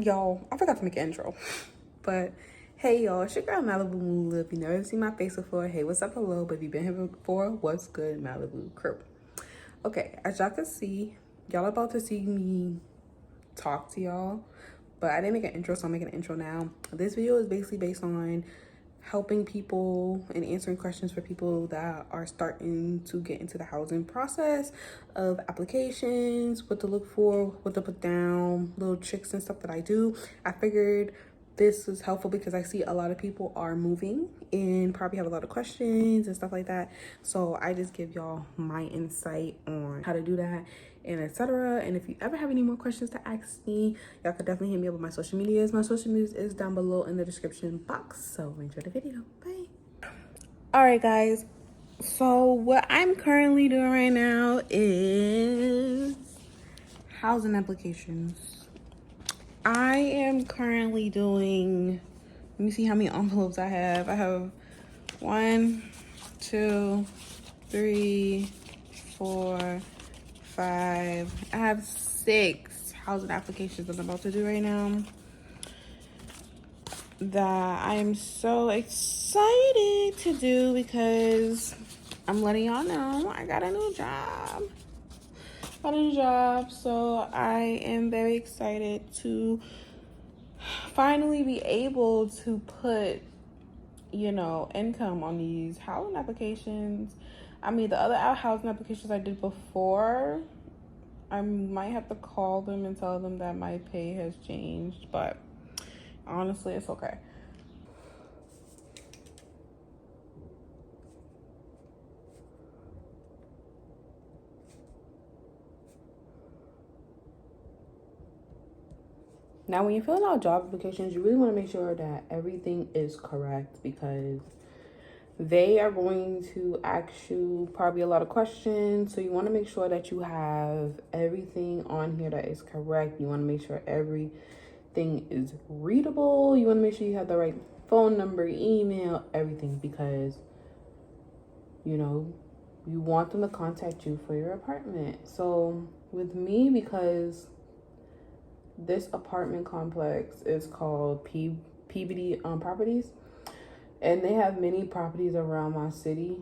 y'all, I forgot to make an intro, but hey y'all, it's your girl Malibu. If you never seen my face before, hey, what's up, hello, but if you've been here before, what's good, Malibu Crew? Okay, as y'all can see, y'all about to see me talk to y'all, but I didn't make an intro, so I'm making an intro now. This video is basically based on helping people and answering questions for people that are starting to get into the housing process of applications, what to look for, what to put down, little tricks and stuff that I do. I figured this was helpful because I see a lot of people are moving and probably have a lot of questions and stuff like that. So I just give y'all my insight on how to do that and etc. And if you ever have any more questions to ask me, y'all could definitely hit me up with my social medias. My social medias is down below in the description box. So enjoy the video. Bye. All right, guys. So what I'm currently doing right now is housing applications. I am currently doing, let me see how many envelopes I have. I have 1, 2, 3, 4, 5. I have 6 housing applications that I'm about to do right now that I am so excited to do because I'm letting y'all know I got a new job. So I am very excited to finally be able to put, you know, income on these housing applications. I mean, the other housing applications I did before, I might have to call them and tell them that my pay has changed, but honestly, it's okay. Now, when you're filling out job applications, you really want to make sure that everything is correct because they are going to ask you probably a lot of questions. So you want to make sure that you have everything on here that is correct. You want to make sure everything is readable. You want to make sure you have the right phone number, email, everything, because, you know, you want them to contact you for your apartment. So with me, because this apartment complex is called PBD Properties, and they have many properties around my city.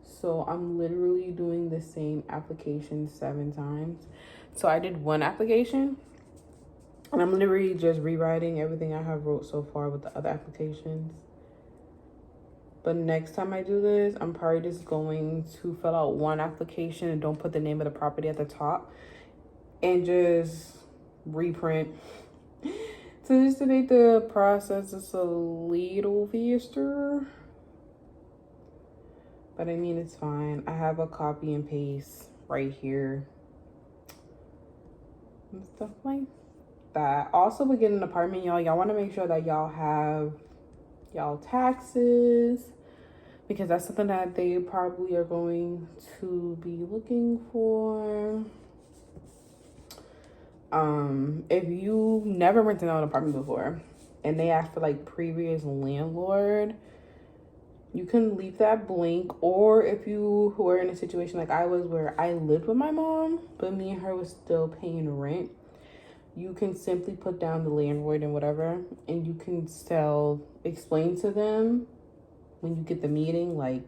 So I'm literally doing the same application 7 times. So I did 1 application, and I'm literally just rewriting everything I have wrote so far with the other applications. But next time I do this, I'm probably just going to fill out 1 application and don't put the name of the property at the top and just reprint just to make the process just a little faster. But I mean, it's fine. I have a copy and paste right here and stuff like that. Also, with getting an apartment, y'all want to make sure that y'all have y'all taxes, because that's something that they probably are going to be looking for. If you never rented out an apartment before and they ask for like previous landlord, you can leave that blank. Or if you were in a situation like I was, where I lived with my mom but me and her was still paying rent, you can simply put down the landlord and whatever, and you can explain to them when you get the meeting, like,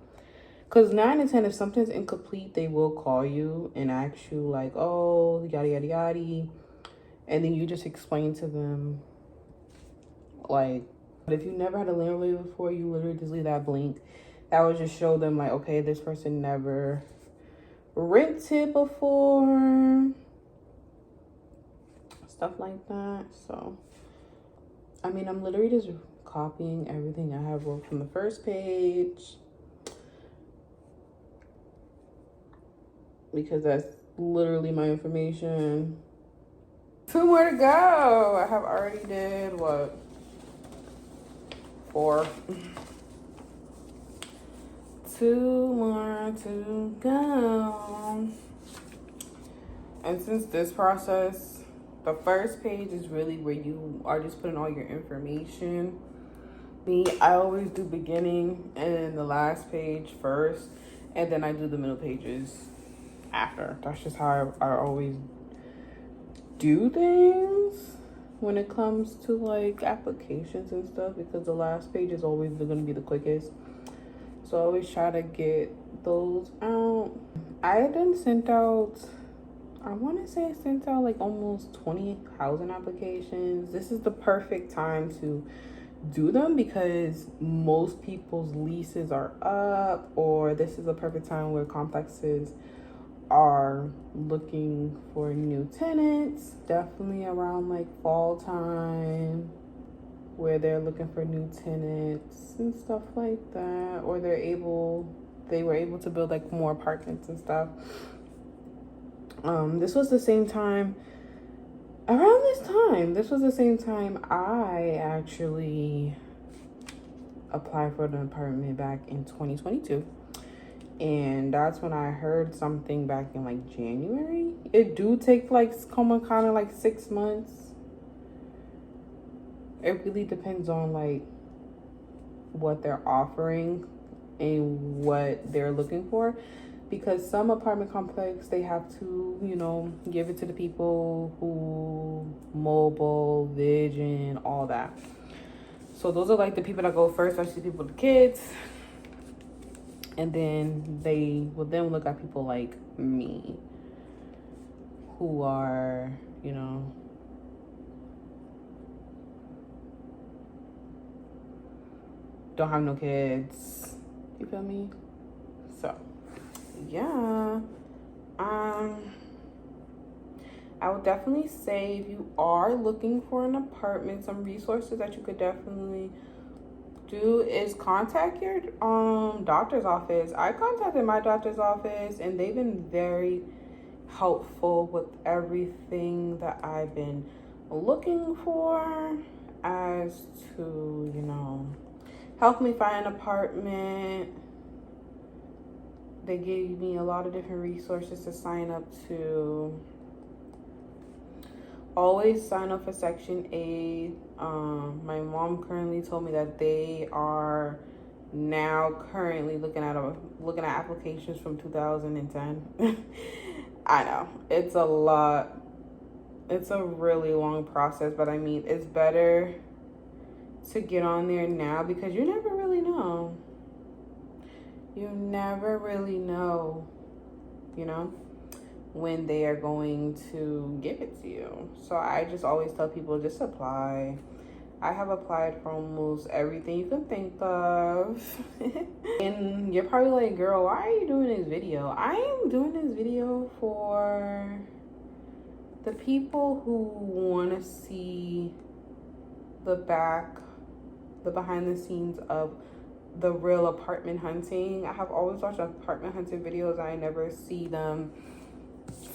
because 9 and 10, if something's incomplete, they will call you and ask you like, oh, yada yada yada. And then you just explain to them, like, but if you never had a landlord before, you literally just leave that blank. That would just show them like, okay, this person never rented before, stuff like that. So, I mean, I'm literally just copying everything I have wrote from the first page, because that's literally my information. 2 more to go. I have already did what? 4. 2 more to go. And since this process, the first page is really where you are just putting all your information. I always do beginning and the last page first, and then I do the middle pages after. That's just how I always do things. when it comes to like applications and stuff, because the last page is always going to be the quickest. So I always try to get those out. I done sent out, I want to say I sent out like almost 20 housing applications. This is the perfect time to do them because most people's leases are up, or this is a perfect time where complexes are looking for new tenants. Definitely around like fall time, where they're looking for new tenants and stuff like that, or they were able to build like more apartments and stuff. This was the same time, this was the same time I actually applied for an apartment back in 2022. And that's when I heard something back in like January. It do take like kind of like 6 months. It really depends on like what they're offering and what they're looking for, because some apartment complex, they have to, you know, give it to the people who mobile, vision, all that. So those are like the people that go first, especially people with the kids. And then they will then look at people like me, who are, you know, don't have no kids. You feel me? So, yeah. I would definitely say if you are looking for an apartment, some resources that you could definitely do is contact your doctor's office. I contacted my doctor's office and they've been very helpful with everything that I've been looking for, as to, you know, help me find an apartment. They gave me a lot of different resources to sign up to. Always sign up for Section 8. My mom currently told me that they are now currently looking at applications from 2010. I know it's a lot. It's a really long process, but I mean, it's better to get on there now because you never really know. You never really know, you know, when they are going to give it to you. So I just always tell people, just apply. I have applied for almost everything you can think of. And you're probably like, girl, why are you doing this video? I am doing this video for the people who want to see the behind the scenes of the real apartment hunting. I have always watched apartment hunting videos. I never see them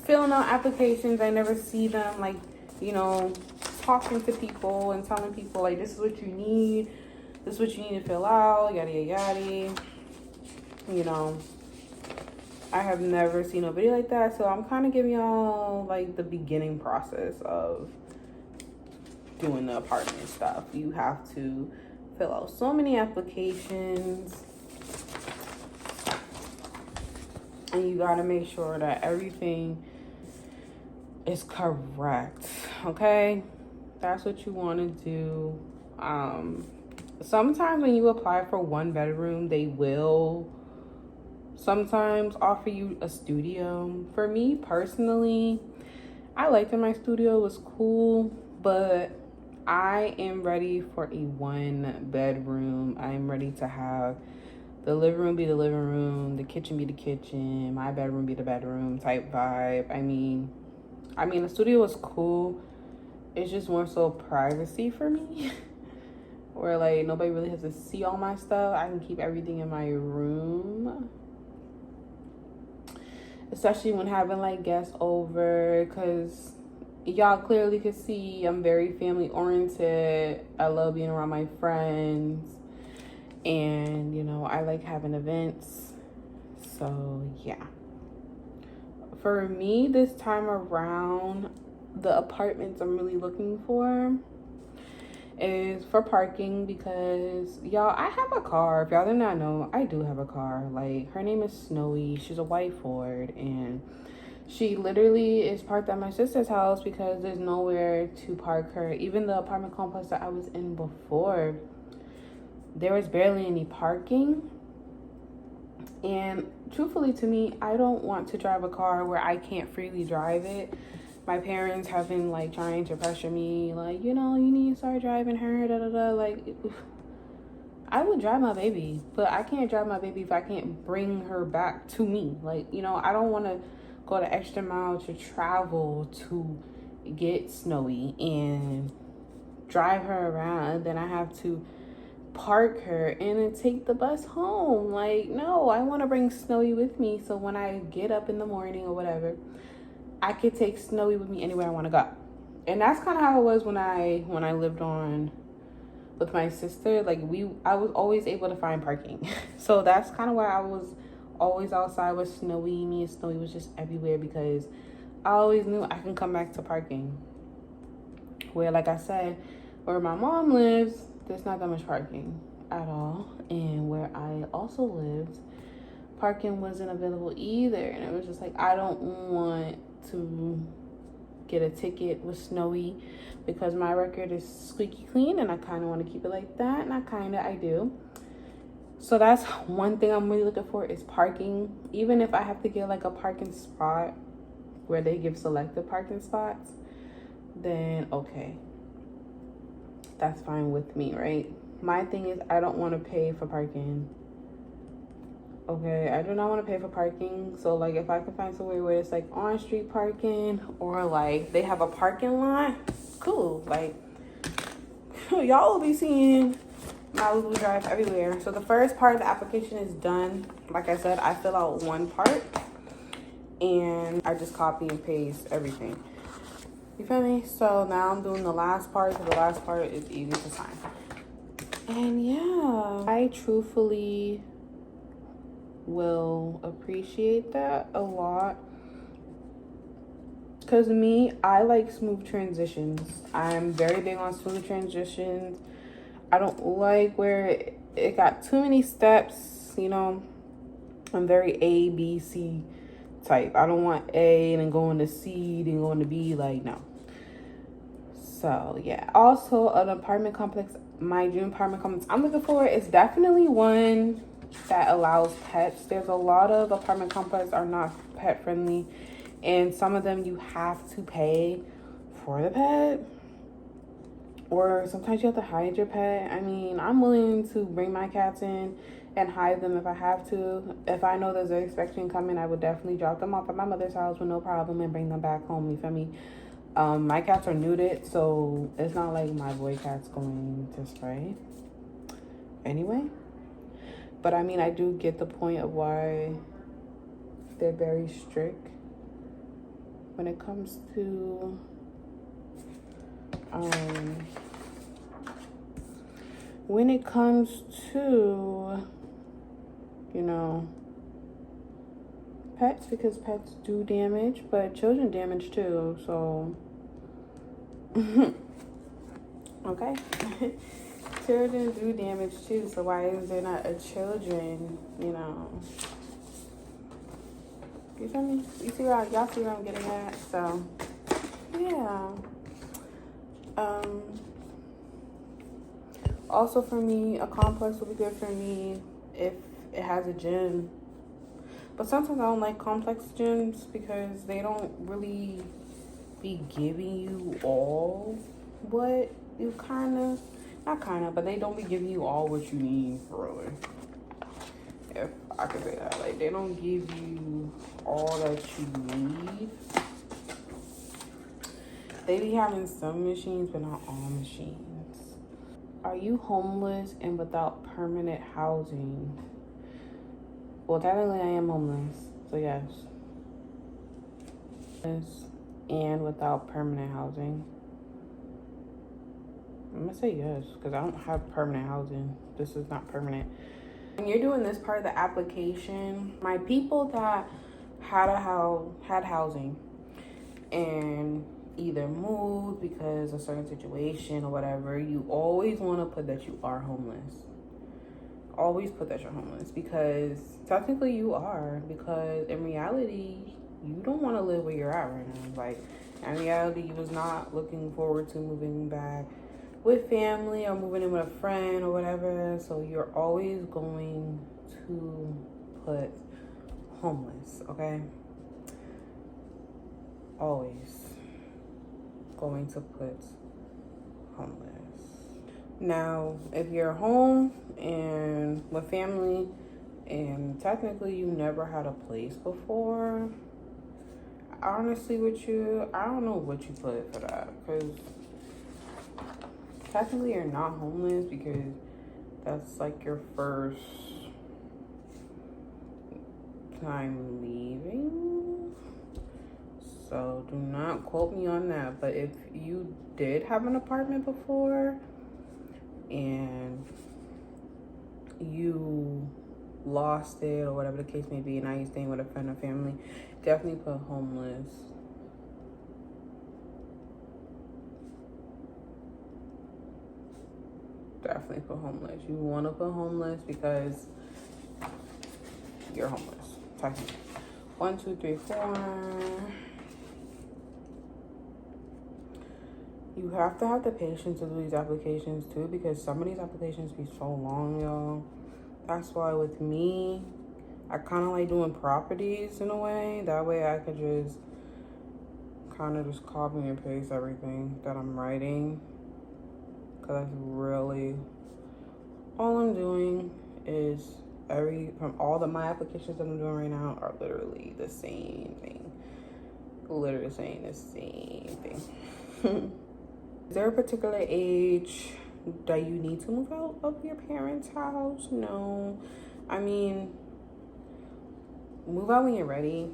filling out applications. I never see them, like, you know, talking to people and telling people, like, this is what you need. This is what you need to fill out, yada, yada, yada. You know, I have never seen a video like that. So I'm kind of giving y'all, like, the beginning process of doing the apartment stuff. You have to fill out so many applications. And you got to make sure that everything is correct, okay? That's what you want to do. Sometimes when you apply for 1 bedroom, they will sometimes offer you a studio. For me personally, I liked that my studio was cool, but I am ready for a 1 bedroom. I am ready to have the living room be the living room, the kitchen be the kitchen, my bedroom be the bedroom type vibe. I mean, the studio was cool. It's just more so privacy for me. Where, like, nobody really has to see all my stuff. I can keep everything in my room. Especially when having, like, guests over. Because y'all clearly can see I'm very family oriented. I love being around my friends. And, you know, I like having events. So, yeah. For me, this time around, the apartments I'm really looking for is for parking, because, y'all, I have a car. If y'all did not know, I do have a car. Like, her name is Snowy. She's a white Ford. And She literally is parked at my sister's house because there's nowhere to park her. Even the apartment complex that I was in before, there was barely any parking. And truthfully, to me, I don't want to drive a car where I can't freely drive it. My parents have been like trying to pressure me, like, you know, you need to start driving her, da da da. Like, I would drive my baby, but I can't drive my baby if I can't bring her back to me. Like, you know, I don't want to go the extra mile to travel to get Snowy and drive her around. And then I have to park her and then take the bus home. Like, no, I want to bring Snowy with me. So when I get up in the morning or whatever, I could take Snowy with me anywhere I want to go. And that's kind of how it was when I lived on with my sister. Like, I was always able to find parking. So that's kind of why I was always outside with Snowy. Me and Snowy was just everywhere because I always knew I can come back to parking. Where, like I said, where my mom lives, there's not that much parking at all. And where I also lived, parking wasn't available either. And it was just like, I don't want to get a ticket with Snowy because my record is squeaky clean and I kind of want to keep it like that. And I do. So that's one thing I'm really looking for is parking. Even if I have to get like a parking spot where they give selective parking spots, then okay, that's fine with me, right? My thing is I don't want to pay for parking. Okay, I do not want to pay for parking. So like if I can find somewhere where it's like on street parking or like they have a parking lot, cool. Like y'all will be seeing Malibu Drive everywhere. So the first part of the application is done. Like I said, I fill out one part and I just copy and paste everything. You feel me? So now I'm doing the last part because the last part is easy to sign. And yeah, I truthfully will appreciate that a lot. Because me, I like smooth transitions. I'm very big on smooth transitions. I don't like where it got too many steps, you know. I'm very A, B, C type. I don't want A and then going to C, then going to B, like, no. So, yeah. Also, an apartment complex, my dream apartment complex I'm looking for is definitely one that allows pets. There's a lot of apartment complexes are not pet friendly. And some of them you have to pay for the pet. Or sometimes you have to hide your pet. I mean, I'm willing to bring my cats in and hide them if I have to. If I know there's an inspection coming, I would definitely drop them off at my mother's house with no problem and bring them back home. You feel me? My cats are neutered, so it's not like my boy cat's going to spray. Anyway. But I mean, I do get the point of why they're very strict when it comes to you know, pets, because pets do damage, but children damage too, so okay. Children do damage too, so why is there not a children, you know? You feel me? You see where y'all see where I'm getting at? So yeah. Also for me, a complex would be good for me if it has a gym. But sometimes I don't like complex gyms because they don't really be giving you all what you but they don't be giving you all what you need, really. If I could say that. Like, they don't give you all that you need. They be having some machines, but not all machines. Are you homeless and without permanent housing? Well, technically I am homeless, so yes. And without permanent housing. I'm gonna say yes, because I don't have permanent housing. This is not permanent. When you're doing this part of the application, my people that had housing and either moved because of a certain situation or whatever, you always want to put that you are homeless. Always put that you're homeless, because technically you are, because in reality you don't want to live where you're at right now. Like, in reality, you was not looking forward to moving back with family or moving in with a friend or whatever. So you're always going to put homeless, okay? Always going to put homeless. Now, if you're home and with family and technically you never had a place before, honestly with you, I don't know what you put for that, because technically you're not homeless because that's like your first time leaving. So do not quote me on that. But if you did have an apartment before and you lost it or whatever the case may be, and now you're staying with a friend or family, definitely put homeless. Definitely put homeless. You want to put homeless because you're homeless. Technically. 1, 2, 3, 4. You have to have the patience to do these applications too, because some of these applications be so long, y'all. That's why with me, I kind of like doing properties in a way. That way I could just kind of just copy and paste everything that I'm writing. Because that's really, all I'm doing is from all my applications that I'm doing right now are literally the same thing. Literally saying the same thing. Is there a particular age that you need to move out of your parents' house? No. I mean, move out when you're ready.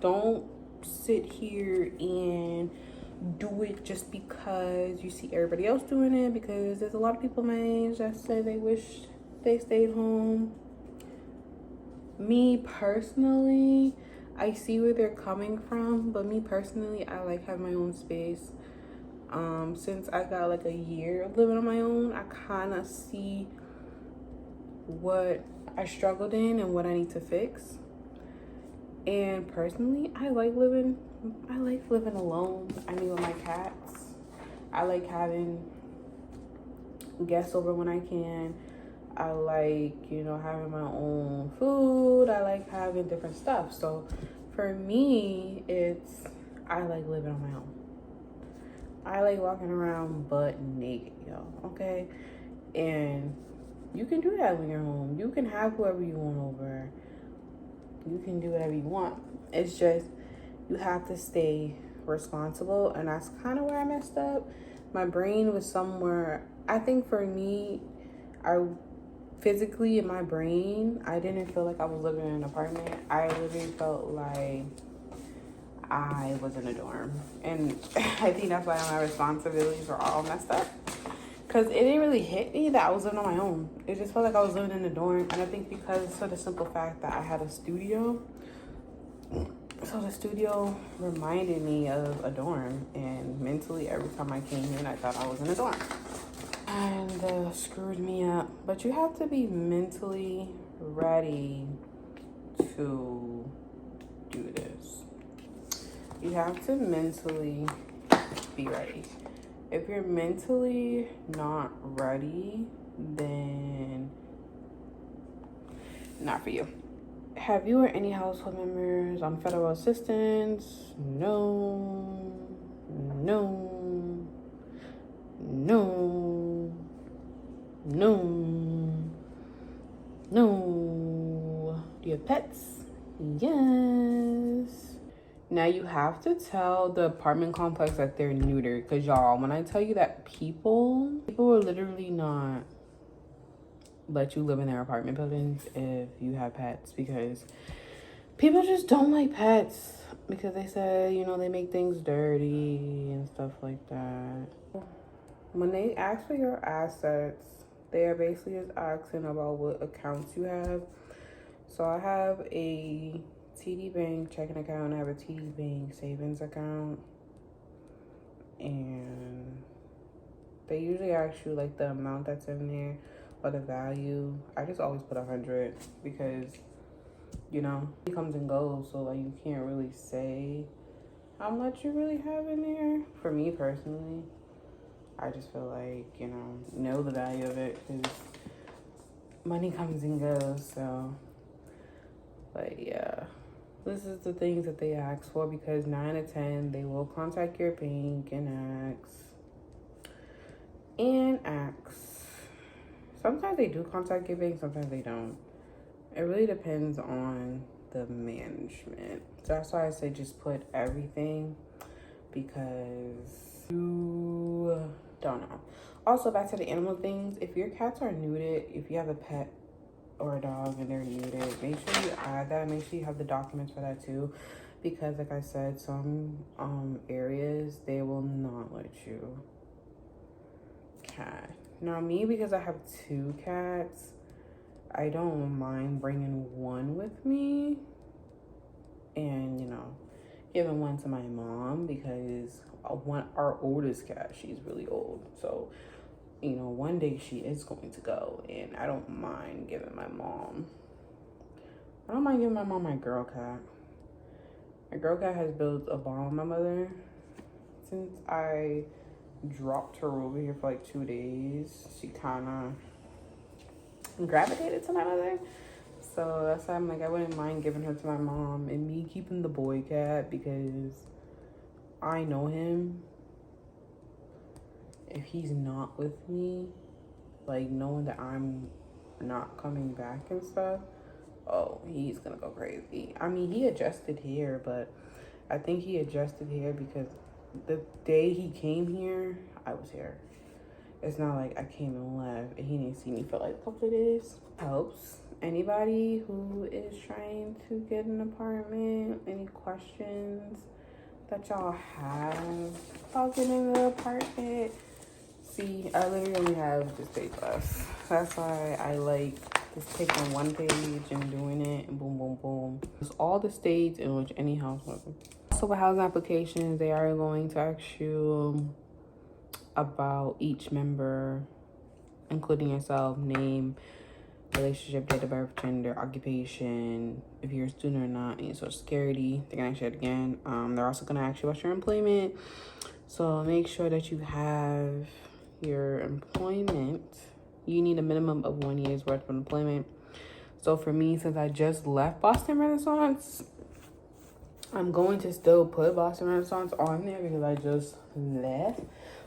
Don't sit here and do it just because you see everybody else doing it, because there's a lot of people my age that say they wish they stayed home. Me personally, I see where they're coming from, but me personally, I like having my own space. Since I got like a year of living on my own, I kind of see what I struggled in and what I need to fix. And personally, I like living alone. I mean, with my cats. I like having guests over when I can. I like, having my own food. I like having different stuff. So for me, I like living on my own. I like walking around butt naked, y'all, okay? And you can do that when you're home. You can have whoever you want over. You can do whatever you want. It's just, you have to stay responsible, and that's kind of where I messed up. My brain was somewhere, I think for me, physically in my brain, I didn't feel like I was living in an apartment. I literally felt like I was in a dorm. And I think that's why my responsibilities were all messed up, because it didn't really hit me that I was living on my own. It just felt like I was living in a dorm. And I think because for the simple fact that I had a studio, so the studio reminded me of a dorm, and mentally every time I came in I thought I was in a dorm, and screwed me up. But you have to be mentally ready to do this. You have to mentally be ready. If you're mentally not ready, then not for you. Have you or any household members on federal assistance? No. No. No. No. No. Do you have pets? Yes. Now you have to tell the apartment complex that they're neutered, because y'all, when I tell you that people will literally not let you live in their apartment buildings if you have pets, because people just don't like pets, because they say, they make things dirty and stuff like that. When they ask for your assets, they are basically just asking about what accounts you have. So I have a TD Bank checking account. I have a TD Bank savings account, and they usually ask you like the amount that's in there or the value. I just always put 100, because you know, it comes and goes, so like you can't really say how much you really have in there. For me personally, I just feel like, you know the value of it, because money comes and goes. So, but yeah, this is the things that they ask for, because 9 out of 10 they will contact your bank and ask. Sometimes they do contact your bank, sometimes they don't. It really depends on the management. So that's why I say just put everything, because you don't know. Also, back to the animal things, if your cats are neutered, if you have a pet or a dog and they're neutered, make sure you add that. Make sure you have the documents for that too, because like I said, some areas they will not let you cat. Now me, because I have 2 cats, I don't mind bringing one with me and, you know, giving one to my mom, because our oldest cat, she's really old. So, you know, one day she is going to go, and I don't mind giving my mom. I don't mind giving my mom my girl cat. My girl cat has built a bond with my mother since I dropped her over here for like 2 days. She kind of gravitated to my mother. So that's why I'm like, I wouldn't mind giving her to my mom, and me keeping the boy cat, because I know him. If he's not with me, like knowing that I'm not coming back and stuff, oh, he's gonna go crazy. I mean, he adjusted here, but I think he adjusted here because the day he came here, I was here. It's not like I came and left and he didn't see me for like a couple of days. Helps. Anybody who is trying to get an apartment, any questions that y'all have about getting an apartment? See, I literally only have this page left. That's why I like just taking one page and doing it, and boom, boom, boom. It's all the states in which any house was. So with housing applications, they are going to ask you about each member, including yourself, name, relationship, date of birth, gender, occupation, if you're a student or not, and your social security. They're gonna ask you it again. They're also gonna ask you about your employment. So make sure that you have your employment. You need a minimum of 1 year's worth of employment. So for me, since I just left Boston Renaissance, I'm going to still put Boston Renaissance on there because I just left.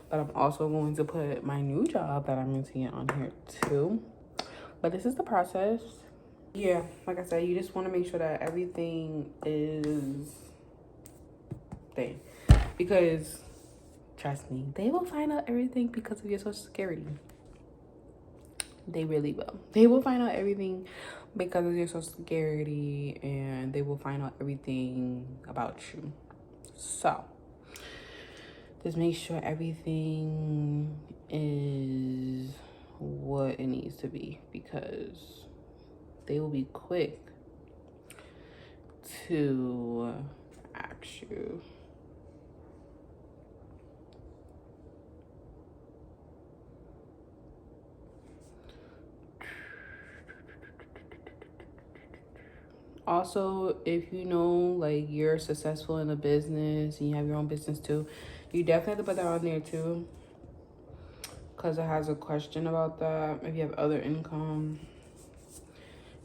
But I'm also going to put my new job that I'm going to get on here too. But this is the process. Yeah, like I said, you just want to make sure that everything is thing. Because, trust me, they will find out everything because of your social security. They really will. They will find out everything because of your social security, and they will find out everything about you. So, just make sure everything is what it needs to be, because they will be quick to ask you. Also, if you know, like, you're successful in a business and you have your own business too, you definitely have to put that on there too, because it has a question about that. If you have other income,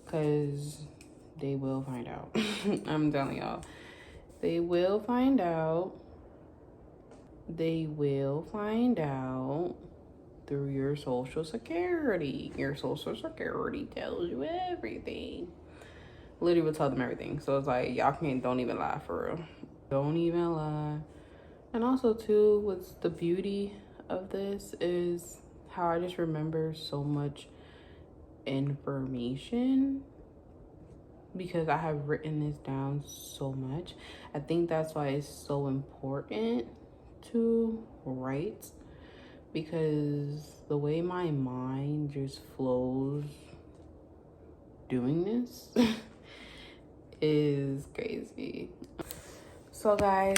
because they will find out. I'm telling y'all, they will find out. They will find out through your social security. Your social security tells you everything. Literally will tell them everything. So it's like, y'all don't even lie, for real. Don't even lie. And also too, what's the beauty of this is how I just remember so much information, because I have written this down so much. I think that's why it's so important to write, because the way my mind just flows doing this is crazy. So guys,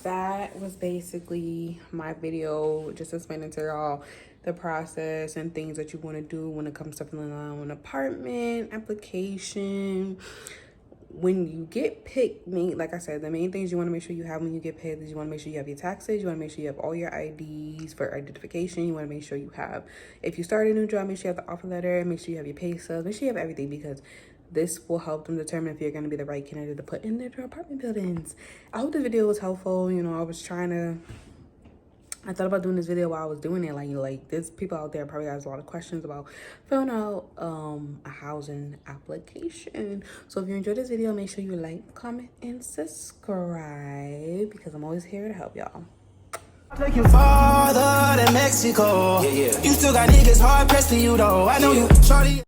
that was basically my video, just explaining to y'all the process and things that you want to do when it comes to filling out an apartment application. when you get picked, like I said, the main things you want to make sure you have when you get paid is you want to make sure you have your taxes, you want to make sure you have all your IDs for identification, you want to make sure you have, if you start a new job, make sure you have the offer letter, make sure you have your pay stubs, make sure you have everything, because this will help them determine if you're going to be the right candidate to put in their apartment buildings. I hope the video was helpful. You know, I thought about doing this video while I was doing it. Like there's people out there probably has a lot of questions about filling out a housing application. So if you enjoyed this video, make sure you like, comment, and subscribe, because I'm always here to help y'all. Take you farther than Mexico. Yeah, yeah. You still got niggas hard pressed to you though. I know you, shorty.